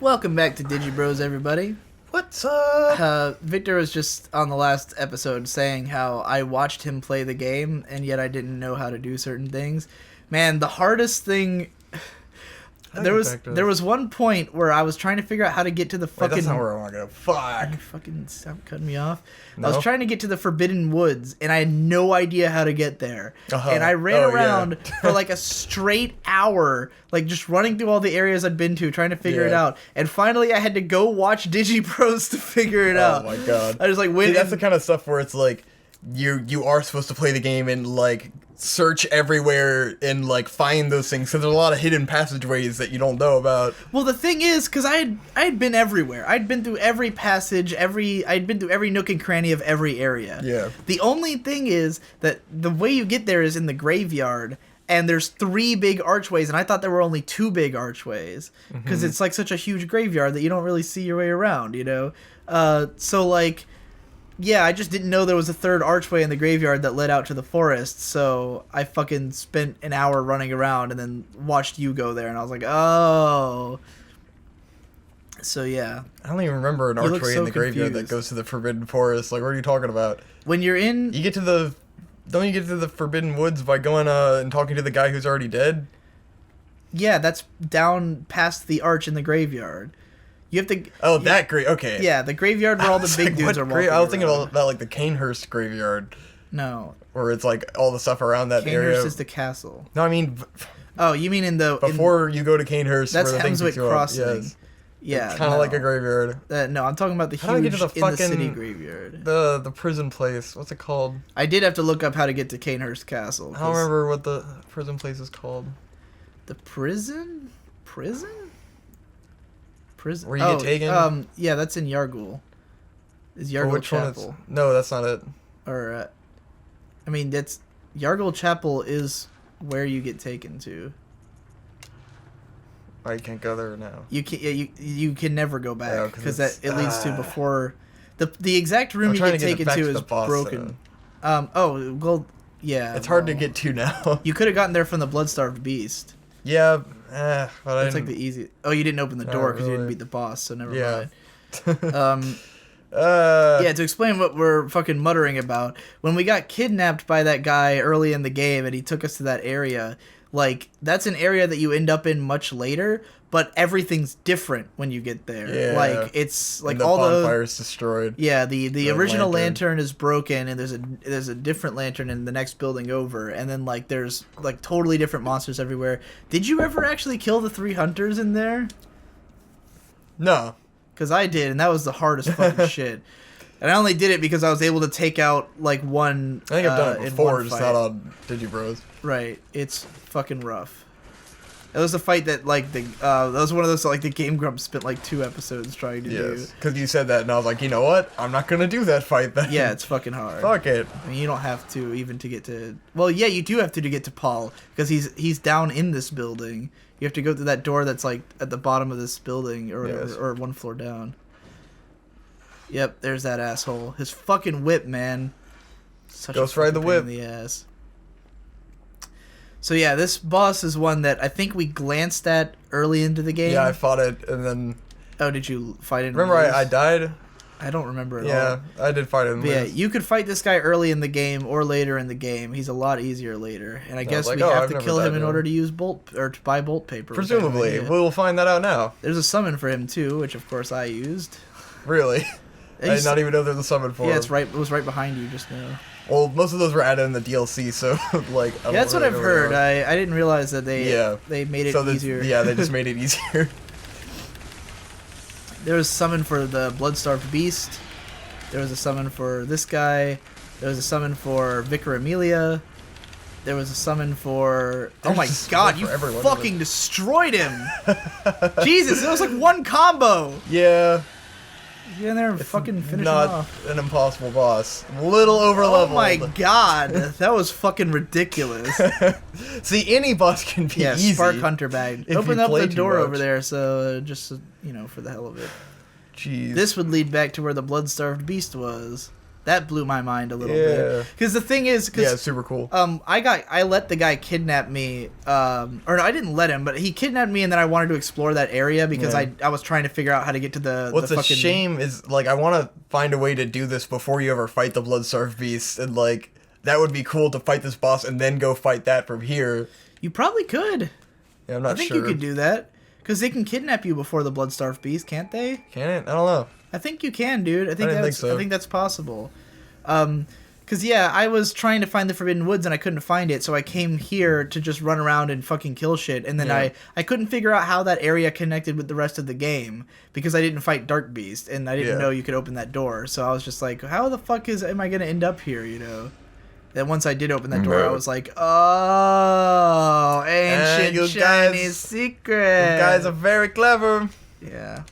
Welcome back to Digi Bros, everybody. What's up? Victor was just on the last episode saying how I watched him play the game, and yet I didn't know how to do certain things. Man, the hardest thing... There was one point where I was trying to figure out how to get to the fucking... Wait, that's not where I want to go. Fuck. You fucking stop cutting me off. No? I was trying to get to the Forbidden Woods, and I had no idea how to get there. And I ran around for like a straight hour, like just running through all the areas I'd been to, trying to figure it out. And finally, I had to go watch Digi Bros to figure it out. Oh my god. I just like went. See, that's the kind of stuff where it's like you are supposed to play the game and like search everywhere and like find those things, because there's a lot of hidden passageways that you don't know about. Well, the thing is, because I had been everywhere. I'd been through every passage, I'd been through every nook and cranny of every area. Yeah. The only thing is that the way you get there is in the graveyard, and there's 3 big archways, and I thought there were only 2 big archways, because it's like such a huge graveyard that you don't really see your way around, you know? So like... Yeah, I just didn't know there was a 3rd archway in the graveyard that led out to the forest, so I fucking spent an hour running around and then watched you go there, and I was like, oh. So, yeah. I don't even remember an archway in the graveyard that goes to the Forbidden Forest. Like, what are you talking about? When you're in... You get to the... Don't you get to the Forbidden Woods by going and talking to the guy who's already dead? Yeah, that's down past the arch in the graveyard. You have to... Oh, that great. Okay. Yeah, the graveyard where all the big dudes are walking I was thinking around. about like the Canehurst graveyard. No. Where it's like all the stuff around that area. Canehurst is the castle. No, I mean... Oh, you mean in the... Before you go to Canehurst, that's where the things Hemswick Crossing. Yes. Yeah. It's kind of like a graveyard. No, I'm talking about the How do I huge get to the in the city graveyard. The prison place. What's it called? I did have to look up how to get to Canehurst Castle. I don't remember what the prison place is called. The prison? Prison? Where you get taken? Yeah, that's in Yargul. Is Yargul Chapel? No, that's not it. Or, I mean, that's Yargul Chapel is where you get taken to. Oh, you can't go there now. You can. Yeah, you can never go back because that it leads to before the exact room you get taken to is broken. Oh well, yeah. It's hard to get to now. You could have gotten there from the Bloodstarved Beast. Yeah, but that's like the easy. Oh, you didn't open the door because you didn't beat the boss, so never mind. Yeah, to explain what we're fucking muttering about, when we got kidnapped by that guy early in the game and he took us to that area, like, that's an area that you end up in much later, but everything's different when you get there. Yeah. Like, it's like and the all the bonfire's destroyed. Yeah, the original lantern is broken, and there's a different lantern in the next building over, and then like there's like totally different monsters everywhere. Did you ever actually kill the 3 hunters in there? No. Because I did, and that was the hardest fucking shit. And I only did it because I was able to take out like one. I think I've done it before, just not on Digi Bros. Right, it's fucking rough. That was a fight that like that was one of those like the Game Grumps spent like 2 episodes trying to do. Yes, because you said that, and I was like, you know what? I'm not gonna do that fight then. Yeah, it's fucking hard. Fuck it. I mean, you don't have to even to get to. Well, yeah, you do have to get to Paul because he's down in this building. You have to go through that door that's like at the bottom of this building or whatever, or 1 floor down. Yep, there's that asshole. His fucking whip, man. Such Ghost ride the whip. In the ass. So yeah, this boss is one that I think we glanced at early into the game. Yeah, I fought it, and then... Oh, did you fight it? Remember I died? I don't remember at all. Yeah, I did fight him. Yeah, you could fight this guy early in the game or later in the game. He's a lot easier later, and I guess we have to kill him in order to use to buy bolt paper. Presumably, we'll find that out now. There's a summon for him too, which of course I used. Really? I did not even know there's a summon for him. Yeah, it was right behind you just now. Well, most of those were added in the DLC, so like. Yeah, that's what I've heard. I didn't realize that they made it easier. Yeah, they just made it easier. There was a summon for the Bloodstarved Beast. There was a summon for this guy. There was a summon for Vicar Amelia. There was a summon for... Oh my god, you fucking destroyed him! Jesus, it was like 1 combo! Yeah. Get in there and fucking finish him off. Not an impossible boss. A little over-leveled. Oh my god, that was fucking ridiculous. See, any boss can be easy. Spark Hunter bag. Open up the door over there, so just, for the hell of it. Jeez. This would lead back to where the Bloodstarved Beast was. That blew my mind a little bit. Because the thing is, yeah, it's super cool. I let the guy kidnap me, or no, I didn't let him, but he kidnapped me, and then I wanted to explore that area because I was trying to figure out how to get to the. What's the a shame is like I want to find a way to do this before you ever fight the Bloodstarved Beast, and like that would be cool to fight this boss and then go fight that from here. You probably could. Yeah, I'm not sure. I think you could do that because they can kidnap you before the Bloodstarved Beast, can't they? Can it? I don't know. I think you can, dude. I think that's possible. Cause yeah, I was trying to find the Forbidden Woods and I couldn't find it, so I came here to just run around and fucking kill shit. And then I couldn't figure out how that area connected with the rest of the game because I didn't fight Darkbeast and I didn't know you could open that door. So I was just like, how the fuck am I gonna end up here? You know. Then once I did open that door, I was like, oh, ancient Chinese secret. You guys are very clever. Yeah.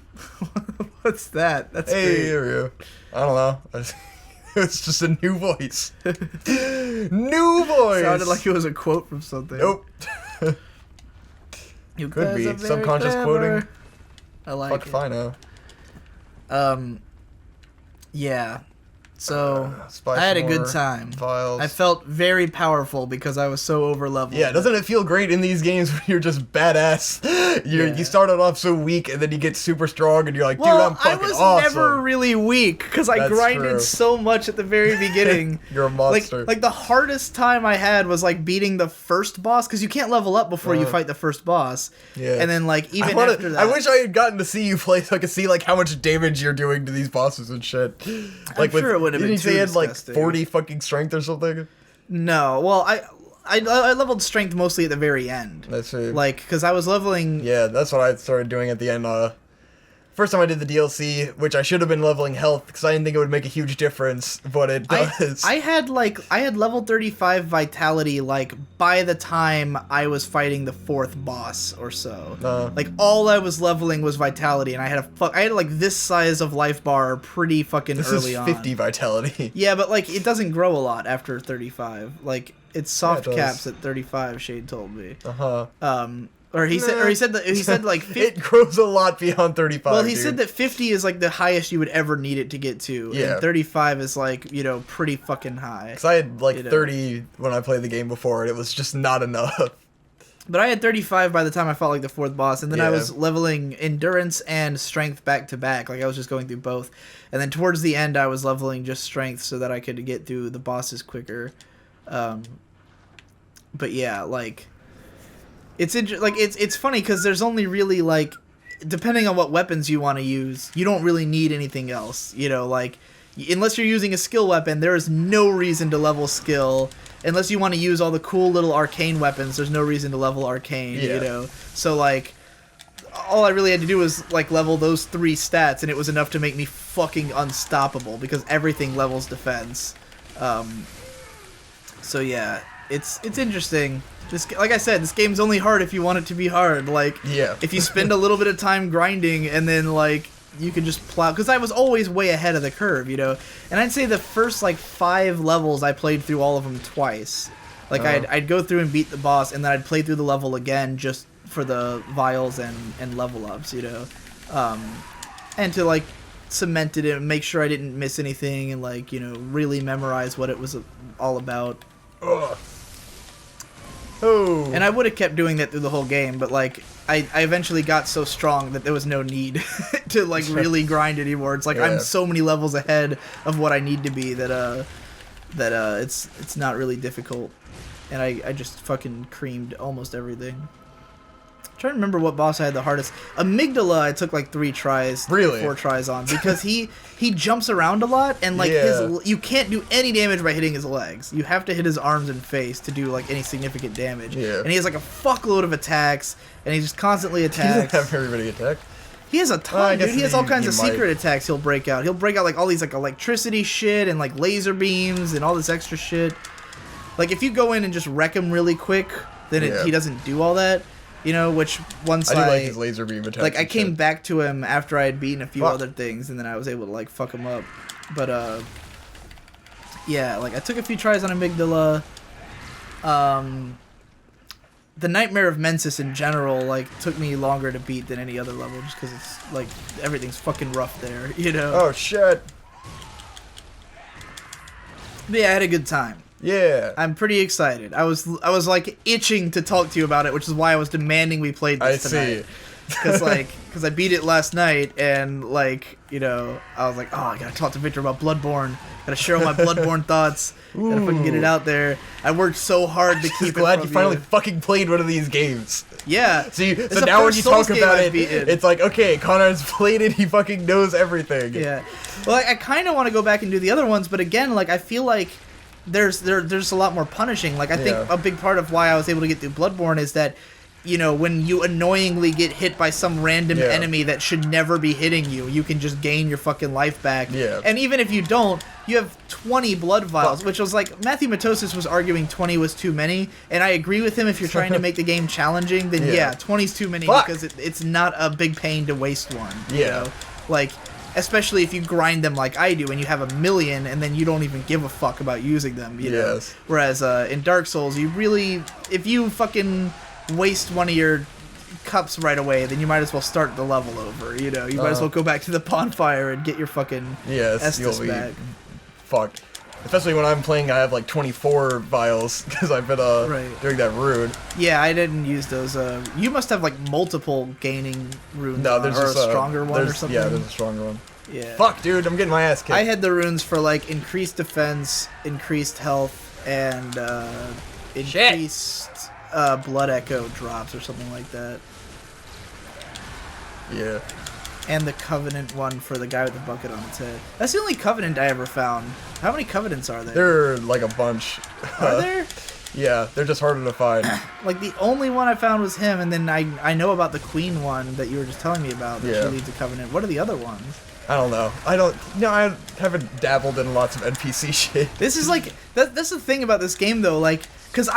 What's that? That's hey, great. Here we go. I don't know. It's just a new voice. New voice. Sounded like it was a quote from something. Nope. You could be guys are subconscious very quoting. I like Fuck it. if I know. Yeah. So Spy I had a some good more time. Files. I felt very powerful because I was so over leveled. Yeah, doesn't it feel great in these games when you're just badass? You started off so weak and then you get super strong and you're like, dude, I'm fucking awesome. I was never really weak because I grinded true. so much at the very beginning. You're a monster. Like the hardest time I had was like beating the first boss because you can't level up before you fight the first boss. Yeah. And then like even after that, I wish I had gotten to see you play so I could see like how much damage you're doing to these bosses and shit. Like I'm sure it would have been didn't you say you had like disgusting. 40 fucking strength or something? No, well I leveled strength mostly at the very end. That's see. Like, because I was leveling... Yeah, that's what I started doing at the end. First time I did the DLC, which I should have been leveling health, because I didn't think it would make a huge difference, but it does. I had level 35 vitality, like, by the time I was fighting the 4th boss or so. Like, all I was leveling was vitality, and I had like, this size of life bar pretty fucking early on. This is 50 vitality. Yeah, but, like, it doesn't grow a lot after 35. Like, it's soft it caps at 35, Shade told me. Uh-huh. Or he said like 50, it grows a lot beyond 35. Well, he said that 50 is like the highest you would ever need it to get to. Yeah. And 35 is like, you know, pretty fucking high. Because I had like 30 when I played the game before, and it was just not enough. But I had 35 by the time I fought like the 4th boss, and then I was leveling endurance and strength back to back. Like I was just going through both. And then towards the end, I was leveling just strength so that I could get through the bosses quicker. But yeah, like... It's funny because there's only really like, depending on what weapons you want to use, you don't really need anything else. You know, like unless you're using a skill weapon, there is no reason to level skill. Unless you want to use all the cool little arcane weapons, there's no reason to level arcane. You know, so like all I really had to do was like level those 3 stats, and it was enough to make me fucking unstoppable because everything levels defense. So yeah, it's interesting. Like I said, this game's only hard if you want it to be hard. Like, if you spend a little bit of time grinding and then, like, you can just plow... Because I was always way ahead of the curve, you know? And I'd say the first, like, 5 levels, I played through all of them twice. Like, I'd go through and beat the boss, and then I'd play through the level again just for the vials and level ups, you know? And to, like, cement it and make sure I didn't miss anything and, like, you know, really memorize what it was all about. Ugh. Oh. And I would have kept doing that through the whole game, but like I eventually got so strong that there was no need to like really grind anymore. It's like I'm so many levels ahead of what I need to be that it's not really difficult. And I just fucking creamed almost everything. I'm trying to remember what boss I had the hardest. Amygdala I took like 3 tries, 4 tries on because he jumps around a lot and like you can't do any damage by hitting his legs. You have to hit his arms and face to do like any significant damage. Yeah. And he has like a fuckload of attacks and he just constantly attacks. He doesn't have very many attacks. He has a ton, dude. He has all kinds of secret attacks he'll break out. He'll break out like all these like electricity shit and like laser beams and all this extra shit. Like if you go in and just wreck him really quick, then he doesn't do all that. You know, which once I do like his laser beam attacks. Like I came back to him after I had beaten a few other things, and then I was able to like fuck him up. But yeah, like I took a few tries on Amygdala. The Nightmare of Mensis in general like took me longer to beat than any other level, just because it's like everything's fucking rough there. You know. Oh shit. Yeah, I had a good time. Yeah. I'm pretty excited. I was like itching to talk to you about it, which is why I was demanding we played this tonight. Because I beat it last night, and like, you know, I was like, oh, I gotta talk to Victor about Bloodborne. Gotta share all my Bloodborne thoughts. Gotta fucking get it out there. I worked so hard to keep it glad from you finally fucking played one of these games. Yeah. See, so now when you talk about it, it's like, okay, Connor's played it, he fucking knows everything. Yeah. Well, I kind of want to go back and do the other ones, but again, like, I feel like there's a lot more punishing. Like, I think a big part of why I was able to get through Bloodborne is that, you know, when you annoyingly get hit by some random enemy that should never be hitting you, you can just gain your fucking life back. Yeah. And even if you don't, you have 20 blood vials, which was like, Matthew Matosis was arguing 20 was too many, and I agree with him. If you're trying to make the game challenging, then yeah, 20's too many because it's not a big pain to waste one. You know? Like, especially if you grind them like I do and you have 1,000,000 and then you don't even give a fuck about using them, you know? Whereas in Dark Souls, you really, if you fucking waste one of your cups right away, then you might as well start the level over, you know? You might as well go back to the bonfire and get your fucking Estus back. Fucked. Especially when I'm playing, I have like 24 vials because I've been doing that rune. Yeah, I didn't use those. You must have like multiple gaining runes. No, there's or just a stronger one or something. Yeah, there's a stronger one. Yeah. Fuck, dude, I'm getting my ass kicked. I had the runes for like increased defense, increased health, and increased blood echo drops or something like that. Yeah. And the Covenant one for the guy with the bucket on his head. That's the only Covenant I ever found. How many Covenants are there? There are like a bunch. Are there? Yeah, they're just harder to find. Like, the only one I found was him, and then I know about the Queen one that you were just telling me about, that she leads a Covenant. What are the other ones? I don't know. I haven't dabbled in lots of NPC shit. This is like, that's the thing about this game, though, like, because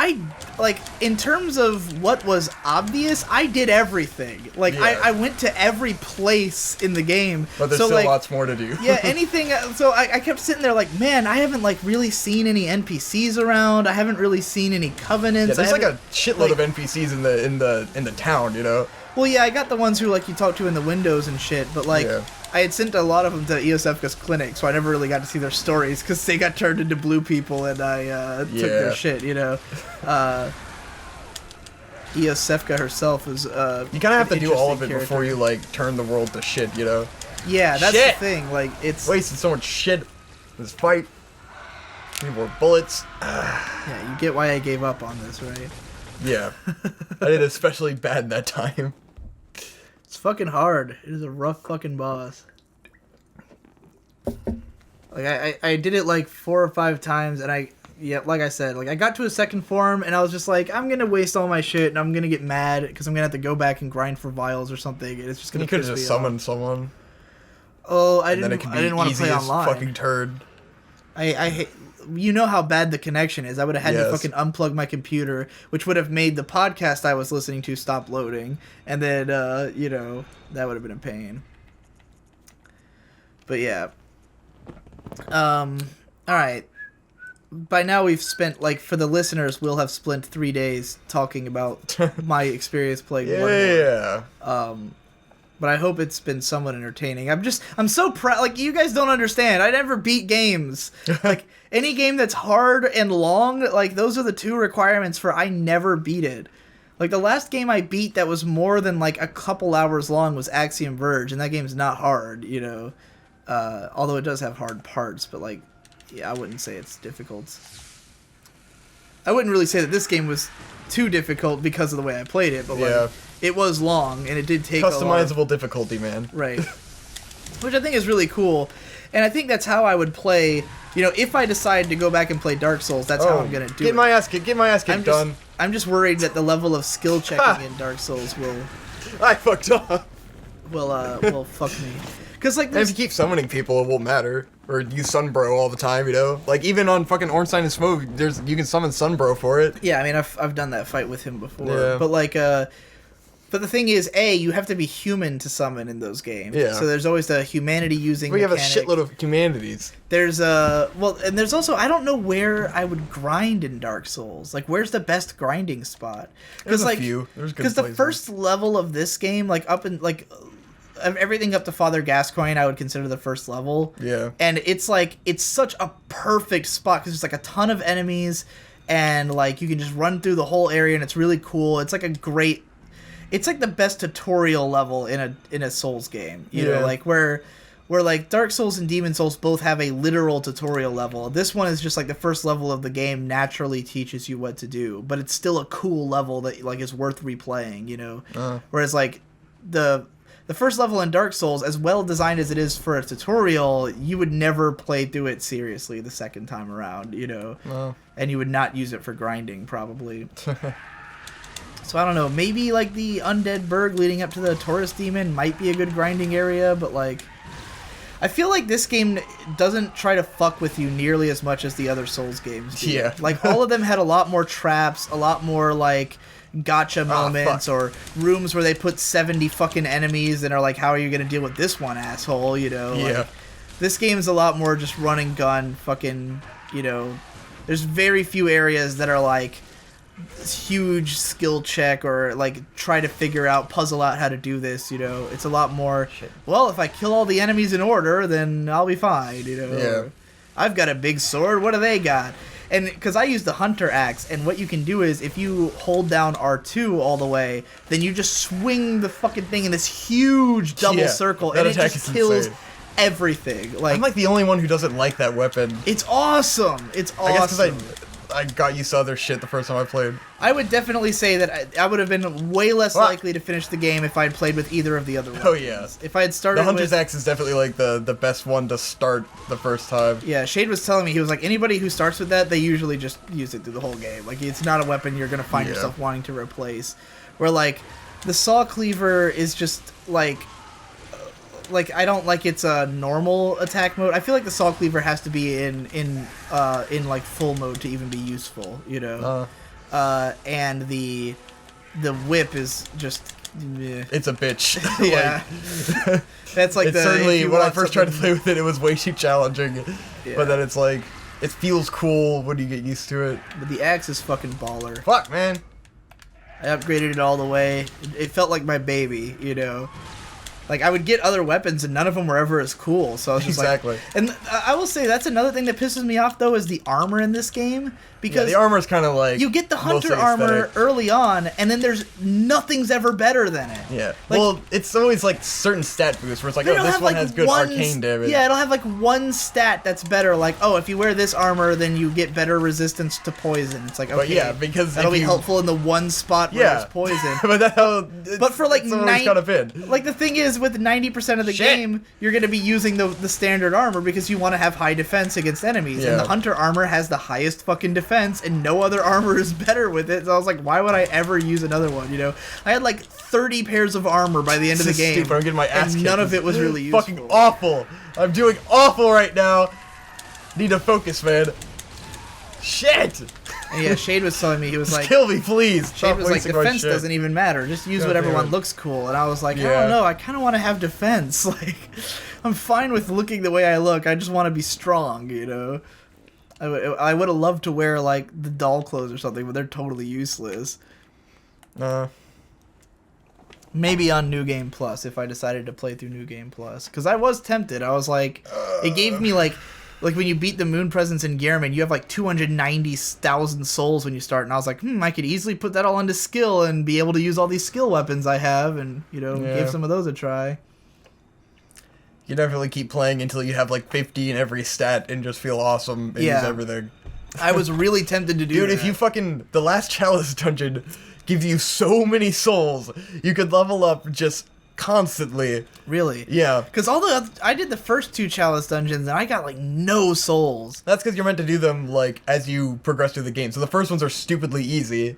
in terms of what was obvious, I did everything. Like, I went to every place in the game. But there's still lots more to do. Yeah, anything. So I kept sitting there like, man, I haven't, like, really seen any NPCs around. I haven't really seen any Covenants. Yeah, there's like a shitload of NPCs in the town, you know? Well, yeah, I got the ones who, like, you talk to in the windows and shit, but, like, I had sent a lot of them to Iosefka's clinic, so I never really got to see their stories, because they got turned into blue people, and I took their shit, you know? Iosefka herself is, you kind of have to do all of it before you, like, turn the world to shit, you know? Yeah, that's the thing, like, it's... Wasted so much shit in this fight. Need more bullets. Yeah, you get why I gave up on this, right? Yeah. I did especially bad that time. It's fucking hard. It is a rough fucking boss. Like, I did it like 4 or 5 times, and like I said, like, I got to a second form, and I was just like, I'm gonna waste all my shit, and I'm gonna get mad, because I'm gonna have to go back and grind for vials or something, and it's just gonna piss me off. You could have just summoned someone. Oh, I didn't want to play online. Fucking turd. I hate... You know how bad the connection is. I would have had to fucking unplug my computer, which would have made the podcast I was listening to stop loading. And then, you know, that would have been a pain. But yeah. Alright. By now we've spent, like, for the listeners, we'll have spent 3 days talking about my experience playing Bloodborne. Yeah. But I hope it's been somewhat entertaining. I'm so proud. Like, you guys don't understand. I never beat games. Like, any game that's hard and long, like, those are the 2 requirements for I never beat it. Like, the last game I beat that was more than, like, a couple hours long was Axiom Verge, and that game's not hard, you know? Although it does have hard parts, but, like, yeah, I wouldn't say it's difficult. I wouldn't really say that this game was too difficult because of the way I played it, but, like, it was long, and it did take customizable difficulty, man. Right. Which I think is really cool. And I think that's how I would play, you know, if I decide to go back and play Dark Souls, that's how I'm going to do it. Get my ass kicked, done. I'm just worried that the level of skill checking in Dark Souls will... I fucked up. Will fuck me. Because, like, if you keep summoning people, it won't matter. Or use Sunbro all the time, you know? Like, even on fucking Ornstein and Smoke, you can summon Sunbro for it. Yeah, I mean, I've done that fight with him before. Yeah. But, like, but the thing is, you have to be human to summon in those games. Yeah. So there's always the humanity using mechanic. We have a shitload of humanities. There's and there's also, I don't know where I would grind in Dark Souls. Like, where's the best grinding spot? There's a few. There's good places. The first level of this game, like, up in, like, everything up to Father Gascoigne I would consider the first level. Yeah. And it's like, it's such a perfect spot because there's like a ton of enemies and like you can just run through the whole area and it's really cool. It's like it's like the best tutorial level in a Souls game. You know, like where like Dark Souls and Demon Souls both have a literal tutorial level. This one is just like the first level of the game naturally teaches you what to do, but it's still a cool level that like is worth replaying, you know? Whereas like the first level in Dark Souls, as well designed as it is for a tutorial, you would never play through it seriously the second time around, you know? And you would not use it for grinding, probably. So I don't know, maybe like the Undead Burg leading up to the Taurus Demon might be a good grinding area, but like... I feel like this game doesn't try to fuck with you nearly as much as the other Souls games do. Yeah. Like, all of them had a lot more traps, a lot more, like, gotcha moments, or rooms where they put 70 fucking enemies and are like, how are you gonna deal with this one, asshole, you know? Yeah. Like, this game's a lot more just run and gun, fucking, you know... There's very few areas that are, like, huge skill check or like try to puzzle out how to do this, you know. It's a lot more well, if I kill all the enemies in order then I'll be fine, you know. Yeah. I've got a big sword, what do they got? And because I use the hunter axe, and what you can do is if you hold down R2 all the way, then you just swing the fucking thing in this huge double circle and it just kills everything. Like, I'm like the only one who doesn't like that weapon. It's awesome. It's awesome. I guess because I got used to other shit the first time I played. I would definitely say that I would have been way less likely to finish the game if I had played with either of the other ones. Oh yeah. If I had started the Hunter's Axe is definitely like the best one to start the first time. Yeah, Shade was telling me, he was like, anybody who starts with that, they usually just use it through the whole game. Like, it's not a weapon you're going to find yourself wanting to replace. Where, like, the Saw Cleaver is just, like, I don't like its normal attack mode. I feel like the Saw Cleaver has to be in like full mode to even be useful, you know. And the whip is just it's a bitch. Yeah. That's like it's certainly when I first tried to play with it, it was way too challenging. Yeah. But then it's like it feels cool when you get used to it. But the axe is fucking baller. Fuck, man. I upgraded it all the way. It felt like my baby, you know. Like, I would get other weapons, and none of them were ever as cool, so I was just exactly. And I will say, that's another thing that pisses me off, though, is the armor in this game. Because the armor's kind of like... You get the hunter armor early on, and then nothing's ever better than it. Yeah. Like, well, it's always, like, certain stat boosts, where it's like, oh, this one has good arcane damage. Yeah, it'll have, like, one stat that's better, like, oh, if you wear this armor, then you get better resistance to poison. It's like, okay, but yeah, because that'll be helpful in the one spot where there's poison. But for, like, kind of been. Like, the thing is, with 90% of the game, you're going to be using the standard armor because you want to have high defense against enemies. Yeah. And the hunter armor has the highest fucking defense, and no other armor is better with it. So I was like, why would I ever use another one, you know? I had like 30 pairs of armor by the end of the game. Stupid. I'm getting my ass and kicked. none of it was really useful. Fucking awful. I'm doing awful right now. Need to focus, man. Shit. And yeah, Shade was telling me, he was like, kill me, please. Shade was like, defense doesn't even matter. Just use whatever one looks cool. And I was like, I don't know. I kind of want to have defense. Like, I'm fine with looking the way I look. I just want to be strong, you know? I would have loved to wear, like, the doll clothes or something, but they're totally useless. Maybe on New Game Plus, if I decided to play through New Game Plus. Because I was tempted. I was like, it gave me, like when you beat the Moon Presence in Gehrman, you have, like, 290,000 souls when you start. And I was like, I could easily put that all into skill and be able to use all these skill weapons I have and, you know, give some of those a try. You never really keep playing until you have like 50 in every stat and just feel awesome and use everything. I was really tempted to do that. Dude, if you fucking... The last Chalice dungeon gives you so many souls, you could level up just constantly. Really? Yeah. Because I did the first 2 Chalice dungeons and I got like no souls. That's because you're meant to do them like as you progress through the game. So the first ones are stupidly easy.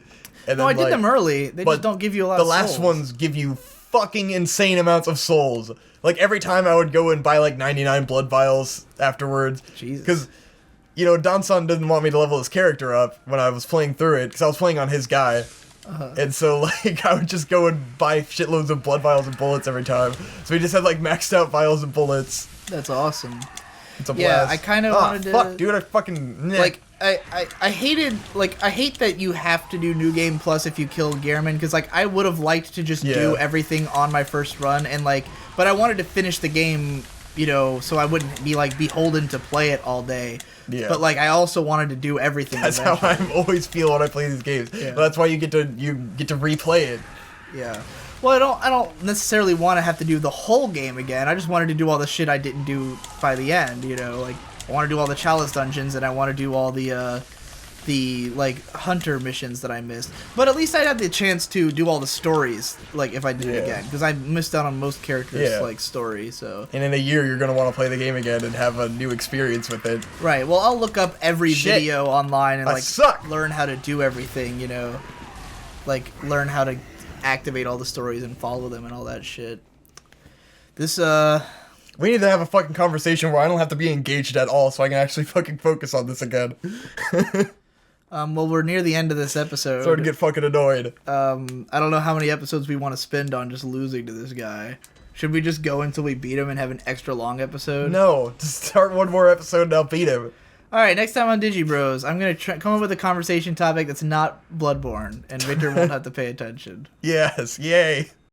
And then, I did them early. They just don't give you a lot of souls. The last ones give you fucking insane amounts of souls. Like, every time I would go and buy, like, 99 blood vials afterwards. Jesus. Because, you know, Dansan didn't want me to level his character up when I was playing through it, because I was playing on his guy. And so, like, I would just go and buy shitloads of blood vials and bullets every time. So he just had, like, maxed out vials and bullets. That's awesome. It's a Yeah, blast. I kind of Ah, wanted to... fuck, dude, I fucking... Like, I hated, like, I hate that you have to do New Game Plus if you kill Gehrman, because, like, I would have liked to just do everything on my first run, and, like, but I wanted to finish the game, you know, so I wouldn't be, like, beholden to play it all day. Yeah. But, like, I also wanted to do everything. That's eventually. how I always feel when I play these games. Yeah. That's why you get to replay it. Yeah. Well, I don't necessarily want to have to do the whole game again. I just wanted to do all the shit I didn't do by the end, you know, like, I want to do all the Chalice dungeons, and I want to do all the like, hunter missions that I missed. But at least I had the chance to do all the stories, like, if I did it again. Because I missed out on most characters' like, story, so... And in a year, you're going to want to play the game again and have a new experience with it. Right, well, I'll look up every video online and, like, learn how to do everything, you know? Like, learn how to activate all the stories and follow them and all that shit. This, We need to have a fucking conversation where I don't have to be engaged at all so I can actually fucking focus on this again. Well, we're near the end of this episode. Starting to get fucking annoyed. I don't know how many episodes we want to spend on just losing to this guy. Should we just go until we beat him and have an extra long episode? No, just start one more episode and I'll beat him. Alright, next time on Digi Bros, I'm going to come up with a conversation topic that's not Bloodborne, and Victor won't have to pay attention. Yes, yay.